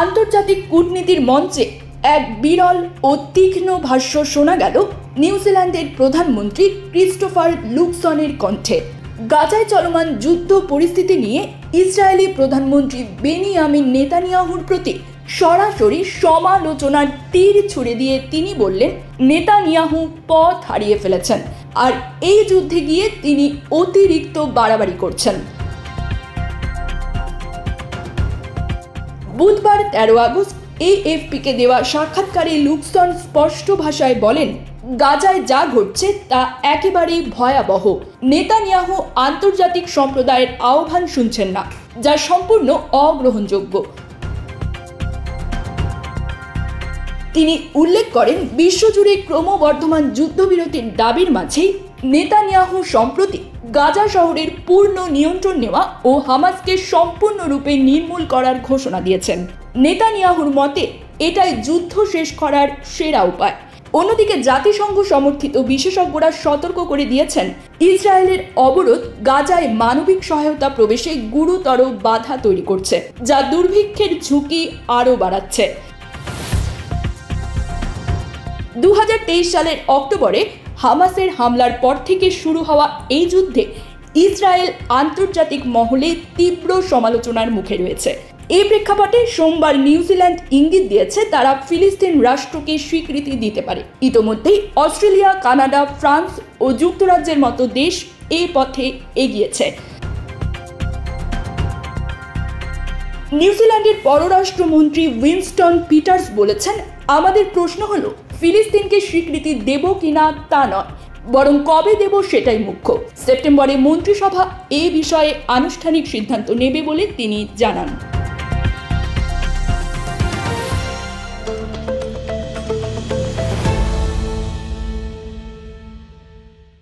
আন্তর্জাতিক কূটনীতির মঞ্চে এক বিরল ও তীক্ষ্ণ ভাষ্য শোনা গেল নিউজিল্যান্ডের প্রধানমন্ত্রী ক্রিস্টোফার লুকসনের কণ্ঠে। গাজায় চলমান যুদ্ধ পরিস্থিতি নিয়ে ইসরায়েলি প্রধানমন্ত্রী বেনিয়ামিন নেতানিয়াহুর প্রতি সরাসরি সমালোচনার তীর ছুড়ে দিয়ে তিনি বললেন, নেতানিয়াহু পথ হারিয়ে ফেলেছেন আর এই যুদ্ধে গিয়ে তিনি অতিরিক্ত বাড়াবাড়ি করছেন। বুধবার 13 আগস্ট AFP-কে দেওয়া সাক্ষাৎকারে লুকসন স্পষ্ট ভাষায় বলেন, গাজায় যা ঘটছে তা একেবারেই ভয়াবহ। নেতানিয়াহু আন্তর্জাতিক সম্প্রদায়ের আহ্বান শুনছেন না, যা সম্পূর্ণ অগ্রহণযোগ্য। তিনি উল্লেখ করেন, বিশ্বজুড়ে ক্রমবর্ধমান যুদ্ধবিরতির দাবির মাঝেই নেতানিয়াহু সম্প্রতি গাজা শহরের পূর্ণ নিয়ন্ত্রণ নেওয়া ও হামাসকে সম্পূর্ণরূপে নির্মূল করার ঘোষণা দিয়েছেন। নেতানিয়াহুর মতে এটাই যুদ্ধ শেষ করার সেরা উপায়। অন্যদিকে জাতিসংঘ সমর্থিত বিশেষজ্ঞরা সতর্ক করে দিয়েছেন, ইসরায়েলের অবরোধ গাজায় মানবিক সহায়তা প্রবেশে গুরুতর বাধা তৈরি করছে, যা দুর্ভিক্ষের ঝুঁকি আরও বাড়াচ্ছে। 2023 সালের অক্টোবরে হামাসের হামলার পর থেকে শুরু হওয়া এই যুদ্ধে ইসরায়েল আন্তর্জাতিক মহলে তীব্র সমালোচনার মুখে রয়েছে। এই প্রেক্ষাপটে সোমবার নিউজিল্যান্ড ইঙ্গিত দিয়েছে তারা ফিলিস্তিন রাষ্ট্রকে স্বীকৃতি দিতে পারে। ইতোমধ্যেই অস্ট্রেলিয়া, কানাডা, ফ্রান্স ও যুক্তরাজ্যের মতো দেশ এই পথে এগিয়েছে। নিউজিল্যান্ডের পররাষ্ট্রমন্ত্রী উইনস্টন পিটার্স বলেছেন, আমাদের প্রশ্ন হলো ফিলিস্তিনকে স্বীকৃতি দেব কিনা তা নয়, বরং কবে দেব সেটাই মুখ্য। সেপ্টেম্বরে মন্ত্রিসভা এ বিষয়ে আনুষ্ঠানিক সিদ্ধান্ত নেবে বলে তিনি জানান।